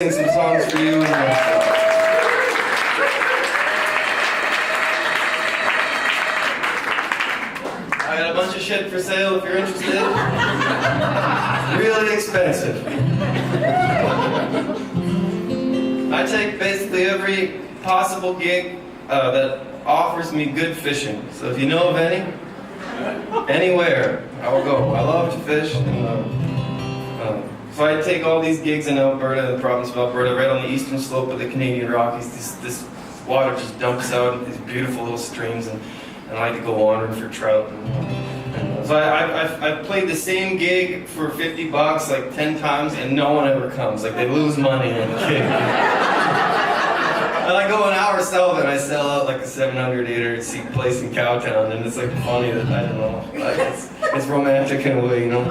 Sing some songs for you. I got a bunch of shit for sale if you're interested. Really expensive. I take basically every possible gig that offers me good fishing. So if you know of any, anywhere, I will go. I love to fish. So I take all these gigs in Alberta, the province of Alberta, right on the eastern slope of the Canadian Rockies. This water just dumps out in these beautiful little streams, and I like to go wandering for trout. So I've played the same gig for $50 like 10 times, and no one ever comes. Like, they lose money on the gig. And I go an hour south and I sell out like a 700, 800 seat place in Cowtown, and it's like funny that, I don't know, like it's romantic in a way, you know?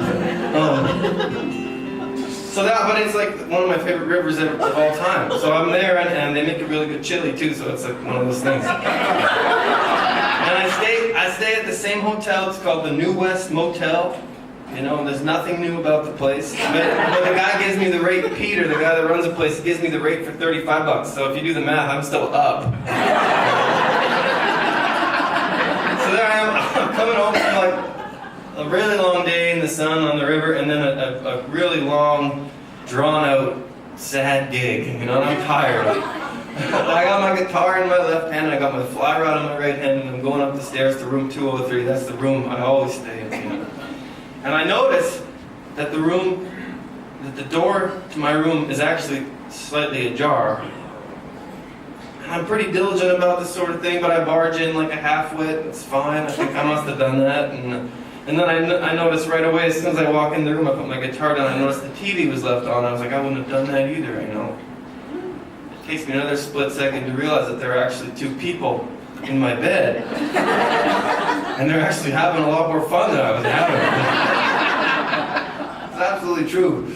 So that, but it's like one of my favorite rivers of all time. So I'm there, and they make a really good chili too, so it's like one of those things. And I stay at the same hotel. It's called the New West Motel. You know, there's nothing new about the place. But the guy gives me the rate, Peter, the guy that runs the place, he gives me the rate for $35. So if you do the math, I'm still up. So there I am, I'm coming home from like a really long day in the sun on the river, and then a really long, drawn-out, sad gig. You know, and I'm tired. I got my guitar in my left hand, and I got my fly rod in my right hand, and I'm going up the stairs to room 203. That's the room I always stay in. You know? And I noticed that the door to my room is actually slightly ajar. And I'm pretty diligent about this sort of thing, but I barge in like a half-wit. It's fine. I think I must have done that. And then I noticed right away, as soon as I walk in the room, I put my guitar down, I noticed the TV was left on. I was like, I wouldn't have done that either, you know. It takes me another split second to realize that there are actually two people in my bed. And they're actually having a lot more fun than I was having. It's absolutely true.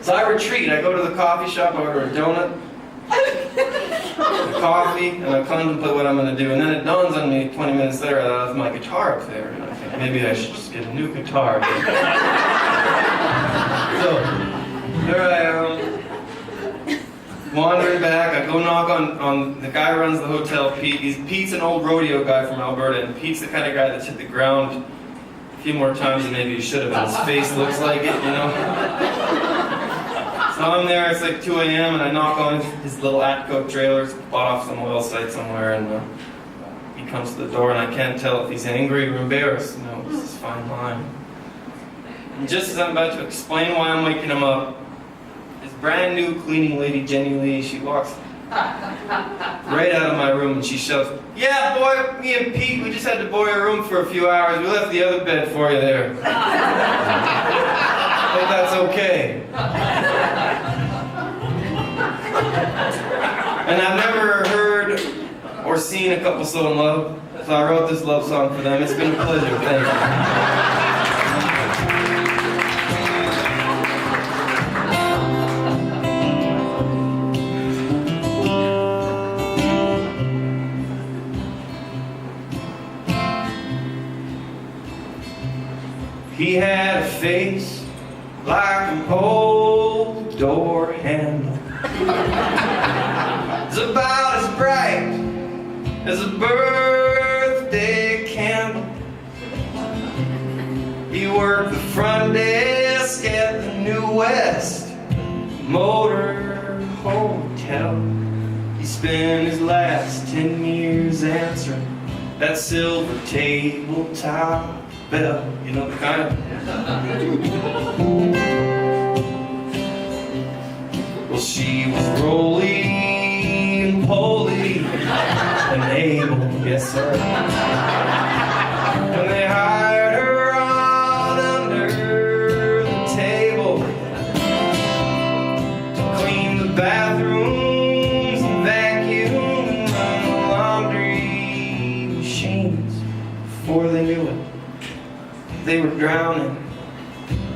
So I retreat. I go to the coffee shop, I order a donut, a coffee, and I contemplate what I'm going to do. And then it dawns on me 20 minutes later that I have my guitar up there. And I think maybe I should just get a new guitar. So there I am, wandering back. I go knock on the guy who runs the hotel, Pete. Pete's an old rodeo guy from Alberta, and Pete's the kind of guy that's hit the ground a few more times than maybe he should have, and his face looks like it, you know? So I'm there, it's like 2 a.m., and I knock on his little Atco trailer, bought off some oil site somewhere, and he comes to the door, and I can't tell if he's angry or embarrassed. You know, it's this fine line. And just as I'm about to explain why I'm waking him up, this brand new cleaning lady, Jenny Lee, she walks right out of my room and she shouts, "Yeah, boy, me and Pete, we just had to borrow your room for a few hours. We left the other bed for you there. Hope that's okay." And I've never heard or seen a couple so in love, so I wrote this love song for them. It's been a pleasure. Thank you. He had a face like an old door handle. It's about as bright as a birthday candle. He worked the front desk at the New West Motor Hotel. He spent his last 10 years answering that silver tabletop bell, you know, the kind of. Well, she was roly-poly and able, yes sir. And they hired her on under the table to clean the bathrooms and vacuum and run the laundry machines. Before they knew it, they were drowning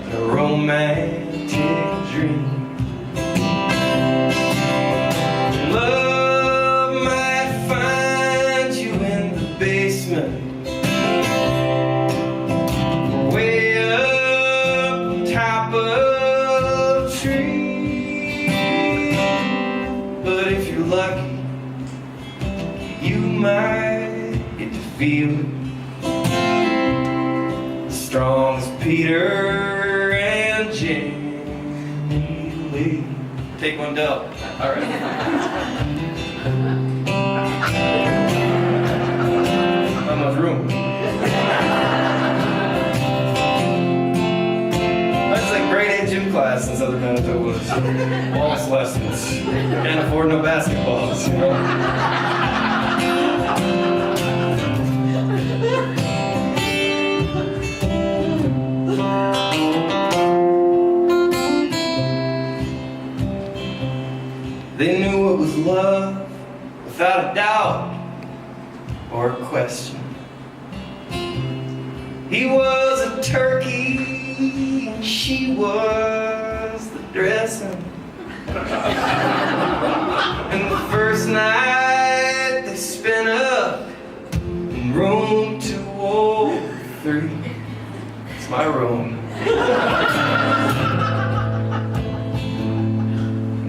in a romantic dream. Love might find you in the basement, way up on top of a tree. lucky, you might get to feel it. Strong as Peter and Jenny. Take one, Del. All right. Not much room. That's like grade 8 gym class in Southern Manitoba. Waltz lessons. Can't afford no basketballs, you know? They knew what was love without a doubt or a question. He was a turkey and she was the dressing. And the first night they spent up in room 203. It's my room.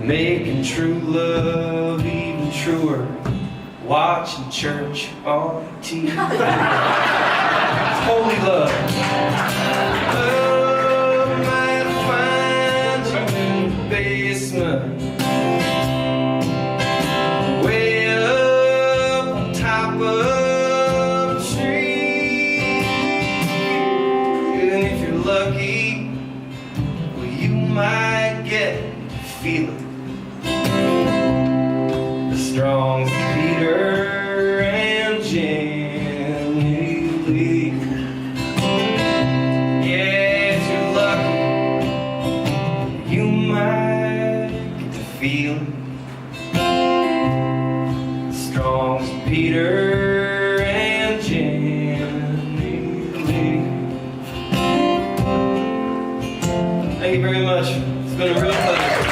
Making true love even truer, watching church on TV. It's holy love. Love might find you in the basement, way up on top of the tree. And if you're lucky, well, you might get to feel it. Strong as Peter and Jenny Lee. Yeah, if you're lucky, you might get to feel it. Strong as Peter and Jenny Lee. Thank you very much. It's been a real pleasure.